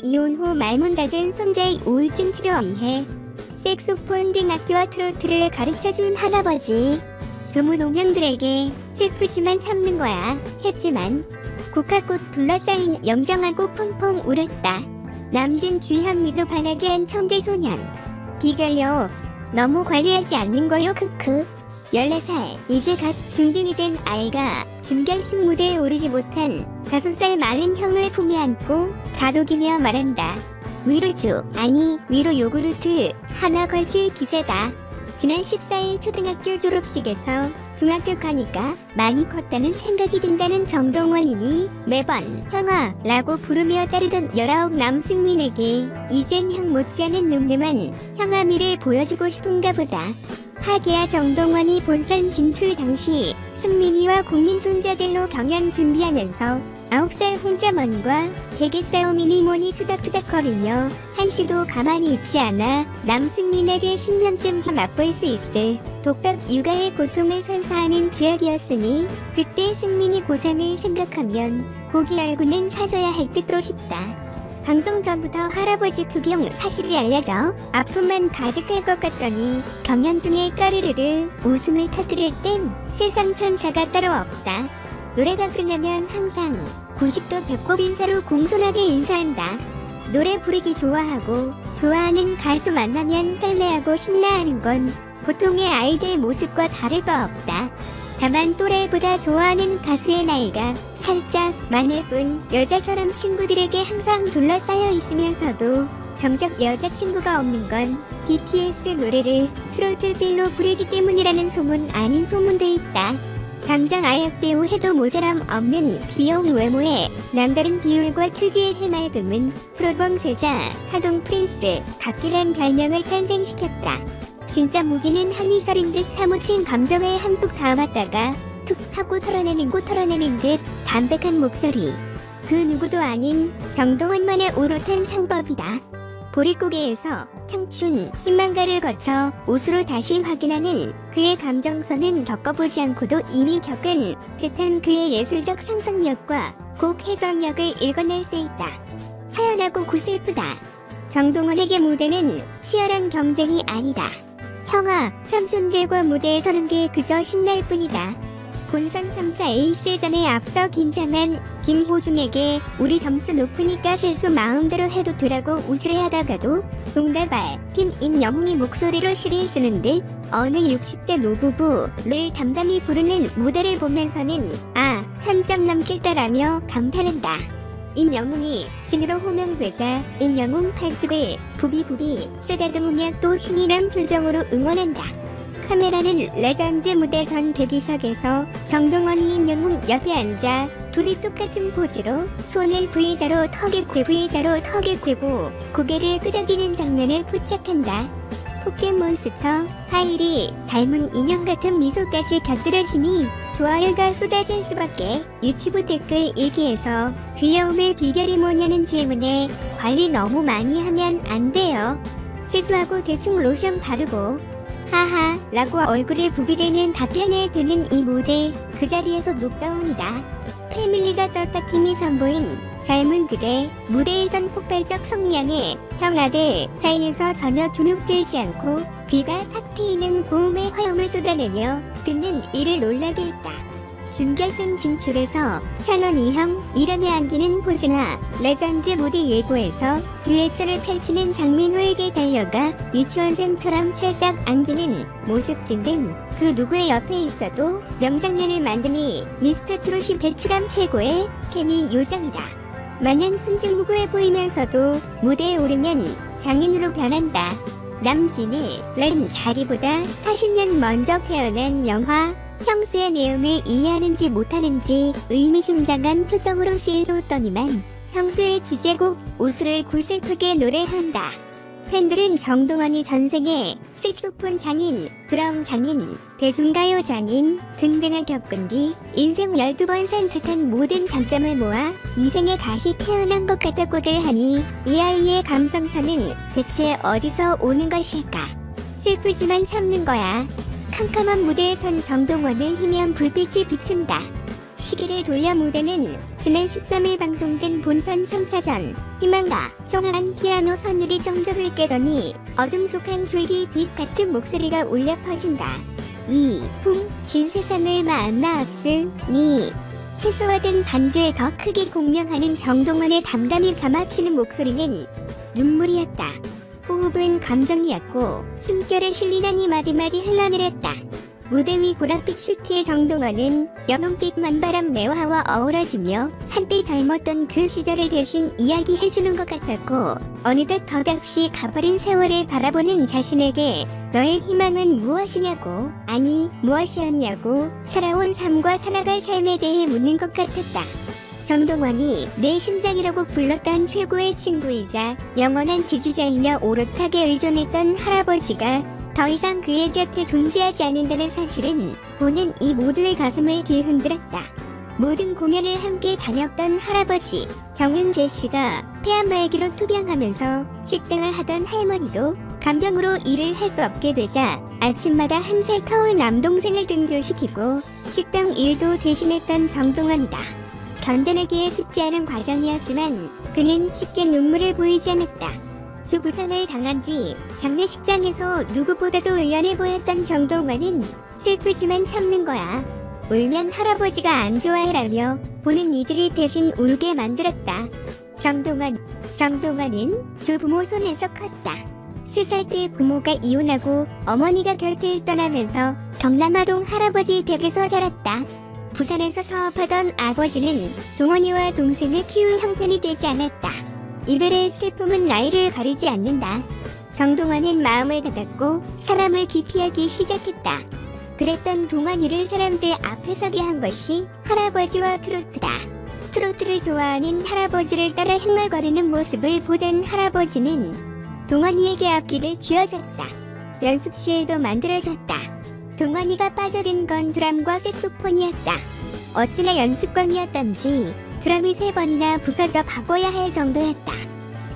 이혼 후 말문 닫은 손자의 우울증 치료 위해 색소폰 등 악기와 트로트를 가르쳐준 할아버지. 조문오명들에게 슬프지만 참는 거야 했지만 국화꽃 둘러싸인 영정하고 펑펑 울었다. 남진 주현미도 반하게 한 청제소년. 비결요. 너무 관리하지 않는 거요 크크. 14살 이제 갓 중딩이 된 아이가 준결승 무대에 오르지 못한 5살 많은 형을 품에 안고 다독이며 말한다. 위로주 아니 위로 요구르트 하나 걸칠 기세다. 지난 14일 초등학교 졸업식에서 중학교 가니까 많이 컸다는 생각이 든다는 정동원이니 매번 형아 라고 부르며 따르던 19 남승민에게 이젠 형 못지않은 늠름한 형아미를 보여주고 싶은가 보다. 하기야 정동원이 본선 진출 당시 승민이와 국민 손자들로 경연 준비하면서 9살 홍자먼과 대게 싸움이니 뭐니 투닥투닥거리며 한시도 가만히 있지 않아 남승민에게 10년쯤 맛볼 수 있을 독박 육아의 고통을 선사하는 죄악이었으니 그때 승민이 고생을 생각하면 고기 얼굴은 사줘야 할 듯도 싶다. 방송 전부터 할아버지 투병 사실이 알려져 아픔만 가득할 것 같더니 경연 중에 까르르르 웃음을 터뜨릴 땐 세상 천사가 따로 없다. 노래가 끝나면 항상 90도 배꼽 인사로 공손하게 인사한다. 노래 부르기 좋아하고 좋아하는 가수 만나면 설레하고 신나하는 건 보통의 아이들 모습과 다를 바 없다. 다만 또래보다 좋아하는 가수의 나이가 살짝 많을 뿐 여자 사람 친구들에게 항상 둘러싸여 있으면서도 정작 여자친구가 없는 건 BTS 노래를 트로트 빌로 부르기 때문이라는 소문 아닌 소문도 있다. 당장 아역배우 해도 모자람 없는 귀여운 외모에 남다른 비율과 특유의 해맑음은 프로범세자 하동 프린스 각기란 별명을 탄생시켰다. 진짜 무기는 한이설인 듯 사무친 감정을 한폭 담았다가 툭 하고 털어내는 듯 담백한 목소리. 그 누구도 아닌 정동원만의 오롯한 창법이다. 보릿고개에서 청춘, 희망가를 거쳐 옷으로 다시 확인하는 그의 감정선은 겪어보지 않고도 이미 겪은 듯한 그의 예술적 상상력과 곡 해석력을 읽어낼 수 있다. 차연하고 구슬프다. 정동원에게 무대는 치열한 경쟁이 아니다. 형아, 삼촌들과 무대에 서는 게 그저 신날 뿐이다. 본선 3차 에이스전에 앞서 긴장한 김호중에게 우리 점수 높으니까 실수 마음대로 해도 되라고 우쭐해하다가도 농다발 팀 임영웅이 목소리로 시를 쓰는 듯 어느 60대 노부부를 담담히 부르는 무대를 보면서는 아, 1000점 넘겠다라며 감탄한다. 임영웅이 진으로 호명되자 임영웅 팔뚝을 부비부비 쓰다듬으며 또 신이 난 표정으로 응원한다. 카메라는 레전드 무대 전 대기석에서 정동원이 임영웅 옆에 앉아 둘이 똑같은 포즈로 손을 V자로 턱에 꿰고 고개를 끄덕이는 장면을 포착한다. 포켓몬스터 하일이 닮은 인형 같은 미소까지 곁들여지니 좋아요가 쏟아질 수밖에. 유튜브 댓글 일기에서 귀여움의 비결이 뭐냐는 질문에 관리 너무 많이 하면 안 돼요. 세수하고 대충 로션 바르고 하하 라고 얼굴을 부비대는 답변에 드는 이 모델 그 자리에서 녹다운이다. 패밀리가 떴다 팀이 선보인 젊은 그대 무대에선 폭발적 성량의 형아들 사이에서 전혀 주눅들지 않고 귀가 탁 트이는 고음의 화음을 쏟아내며 듣는 이를 놀라게 했다. 준결승 진출에서 찬원 이형 이름에 안기는 포즈나 레전드 무대 예고에서 듀엣전을 펼치는 장민호에게 달려가 유치원생처럼 찰싹 안기는 모습 등등 그 누구의 옆에 있어도 명장면을 만드니 미스터트롯이 배추감 최고의 케미 요정이다. 마냥 순진무구해 보이면서도 무대에 오르면 장인으로 변한다. 남진을 렌 자기보다 40년 먼저 태어난 영화 형수의 내용을 이해하는지 못하는지 의미심장한 표정으로 쓰여오더니만 형수의 주제곡 우수를 구슬프게 노래한다. 팬들은 정동원이 전생에 색소폰 장인, 드럼 장인, 대중가요 장인 등등을 겪은 뒤 인생 12번 산 듯한 모든 장점을 모아 이 생에 다시 태어난 것 같다고들 하니 이 아이의 감성선은 대체 어디서 오는 것일까? 슬프지만 참는 거야. 캄캄한 무대에 선 정동원을 희미한 불빛이 비춘다. 시계를 돌려 무대는 지난 13일 방송된 본선 3차전 희망가 청아한 피아노 선율이 정적을 깨더니 어둠 속한 줄기빛 같은 목소리가 울려 퍼진다. 이 풍진 세상을 만나었으니 최소화된 반주에 더 크게 공명하는 정동원의 담담히 감아치는 목소리는 눈물이었다. 호흡은 감정이었고 숨결에 실리는 이 마디마디 흘러내렸다. 무대 위 보랏빛 슈트의 정동원은 연홍빛 만바람 매화와 어우러지며 한때 젊었던 그 시절을 대신 이야기해주는 것 같았고 어느덧 덧없이 가버린 세월을 바라보는 자신에게 너의 희망은 무엇이냐고 아니 무엇이었냐고 살아온 삶과 살아갈 삶에 대해 묻는 것 같았다. 정동원이 내 심장이라고 불렀던 최고의 친구이자 영원한 지지자이며 오롯하게 의존했던 할아버지가 더 이상 그의 곁에 존재하지 않는다는 사실은 보는 이 모두의 가슴을 뒤흔들었다. 모든 공연을 함께 다녔던 할아버지 정윤재 씨가 폐암 말기로 투병하면서 식당을 하던 할머니도 간병으로 일을 할 수 없게 되자 아침마다 한 살 터울 남동생을 등교시키고 식당 일도 대신했던 정동원이다. 견뎌내기에 쉽지 않은 과정이었지만 그는 쉽게 눈물을 보이지 않았다. 주부상을 당한 뒤 장례식장에서 누구보다도 의연해 보였던 정동원은 슬프지만 참는 거야. 울면 할아버지가 안 좋아해라며 보는 이들이 대신 울게 만들었다. 정동원은 조부모 손에서 컸다. 3살 때 부모가 이혼하고 어머니가 곁을 떠나면서 경남아동 할아버지 댁에서 자랐다. 부산에서 사업하던 아버지는 동원이와 동생을 키울 형편이 되지 않았다. 이별의 슬픔은 나이를 가리지 않는다. 정동원은 마음을 닫았고 사람을 기피하기 시작했다. 그랬던 동원이를 사람들 앞에 서게 한 것이 할아버지와 트로트다. 트로트를 좋아하는 할아버지를 따라 흥얼거리는 모습을 보던 할아버지는 동원이에게 악기를 쥐어줬다. 연습 시에도 만들어줬다. 동원이가 빠져든 건 드럼과 색소폰이었다. 어찌나 연습광이었던지 드럼이 3번이나 부서져 바꿔야 할 정도였다.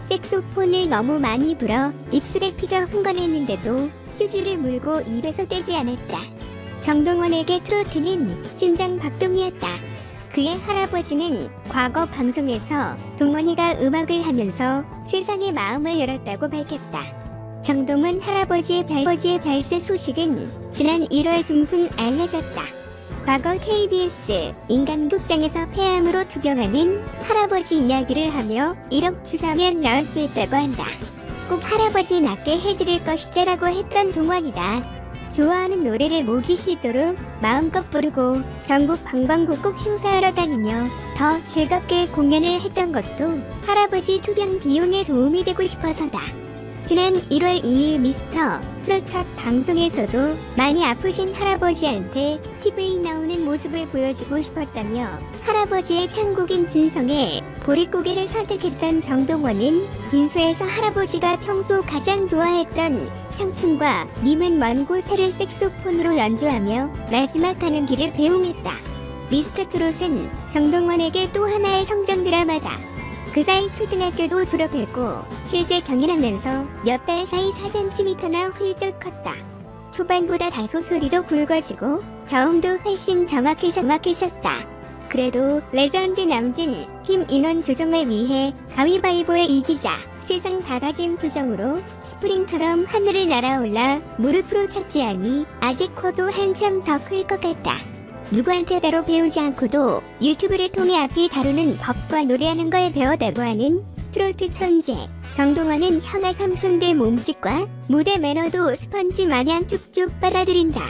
색소폰을 너무 많이 불어 입술에 피가 흥건했는데도 휴지를 물고 입에서 떼지 않았다. 정동원에게 트로트는 심장 박동이었다. 그의 할아버지는 과거 방송에서 동원이가 음악을 하면서 세상의 마음을 열었다고 밝혔다. 정동원 할아버지의 발세 소식은 지난 1월 중순 알려졌다. 과거 KBS 인간극장에서 폐암으로 투병하는 할아버지 이야기를 하며 1억 주사면 나올 수 있다고 한다. 꼭 할아버지 낫게 해드릴 것이다라고 했던 동원이다. 좋아하는 노래를 목이 쉬도록 마음껏 부르고 전국 방방곡곡 행사하러 다니며 더 즐겁게 공연을 했던 것도 할아버지 투병 비용에 도움이 되고 싶어서다. 지난 1월 2일 미스터 트롯 첫 방송에서도 많이 아프신 할아버지한테 TV에 나오는 모습을 보여주고 싶었다며 할아버지의 창곡인 진성의 보릿고개를 선택했던 정동원은 빈소에서 할아버지가 평소 가장 좋아했던 청춘과 님은 먼 곳에를 색소폰으로 연주하며 마지막 가는 길을 배웅했다. 미스터 트롯은 정동원에게 또 하나의 성장 드라마다. 그 사이 초등학교도 졸업했고 실제 경연하면서 몇 달 사이 4cm나 훌쩍 컸다. 초반보다 다소 소리도 굵어지고 저음도 훨씬 정확해졌다. 그래도 레전드 남진 팀 인원 조정을 위해 가위바위보에 이기자 세상 다 가진 표정으로 스프링처럼 하늘을 날아올라 무릎으로 쳤지 않니 아직 커도 한참 더 클 것 같다. 누구한테 따로 배우지 않고도 유튜브를 통해 악기 다루는 법과 노래하는 걸 배웠다고 하는 트로트 천재 정동원은 형아 삼촌들 몸짓과 무대 매너도 스펀지 마냥 쭉쭉 빨아들인다.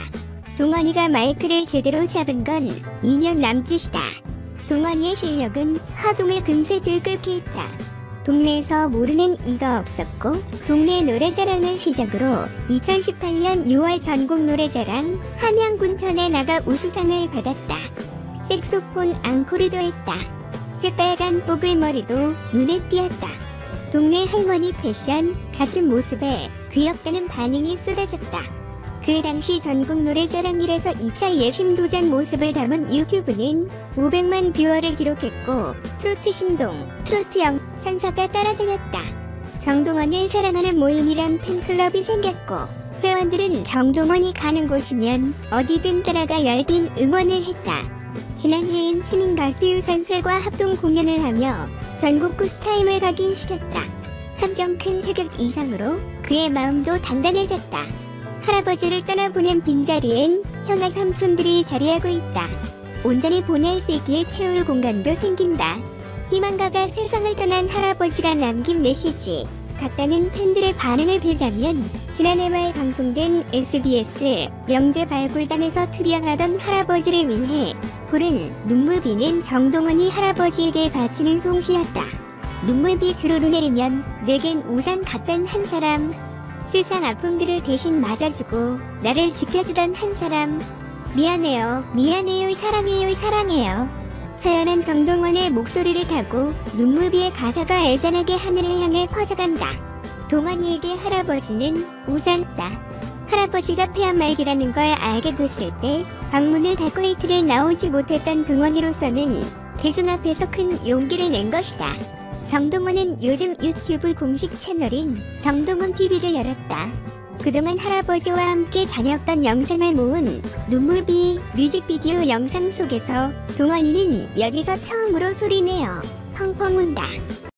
동원이가 마이크를 제대로 잡은 건 2년 남짓이다. 동원이의 실력은 하동을 금세 들끓게 했다. 동네에서 모르는 이가 없었고 동네 노래자랑을 시작으로 2018년 6월 전국 노래자랑 함양군 편에 나가 우수상을 받았다. 색소폰 앙코르도 했다. 새빨간 뽀글머리도 눈에 띄었다. 동네 할머니 패션 같은 모습에 귀엽다는 반응이 쏟아졌다. 그 당시 전국 노래자랑 1에서 2차 예심 도전 모습을 담은 유튜브는 500만 뷰어를 기록했고 트로트 신동, 트로트 영 천사가 따라다녔다. 정동원을 사랑하는 모임이란 팬클럽이 생겼고 회원들은 정동원이 가는 곳이면 어디든 따라가 열띤 응원을 했다. 지난해엔 신인 가수 유산슬과 합동 공연을 하며 전국구 스타임을 각인시켰다. 한뼘 큰 체격 이상으로 그의 마음도 단단해졌다. 할아버지를 떠나보낸 빈자리엔 형아 삼촌들이 자리하고 있다. 온전히 보낼 수 있기에 채울 공간도 생긴다. 희망가가 세상을 떠난 할아버지가 남긴 메시지. 각다는 팬들의 반응을 빌자면 지난해 말 방송된 SBS 명제 발굴단에서 투병하던 할아버지를 위해 부른 눈물비는 정동원이 할아버지에게 바치는 송시였다. 눈물비 주르르 내리면 내겐 우산 같던 한 사람, 세상 아픔들을 대신 맞아주고 나를 지켜주던 한 사람, 미안해요, 미안해요, 사랑해요, 사랑해요. 처연한 정동원의 목소리를 타고 눈물비의 가사가 애잔하게 하늘을 향해 퍼져간다. 동원이에게 할아버지는 우산다. 할아버지가 폐암 말기라는 걸 알게 됐을 때 방문을 닫고 이틀을 나오지 못했던 동원이로서는 대중 앞에서 큰 용기를 낸 것이다. 정동원은 요즘 유튜브 공식 채널인 정동원TV를 열었다. 그동안 할아버지와 함께 다녔던 영상을 모은 눈물비 뮤직비디오 영상 속에서 동원이는 여기서 처음으로 소리내어 펑펑 운다.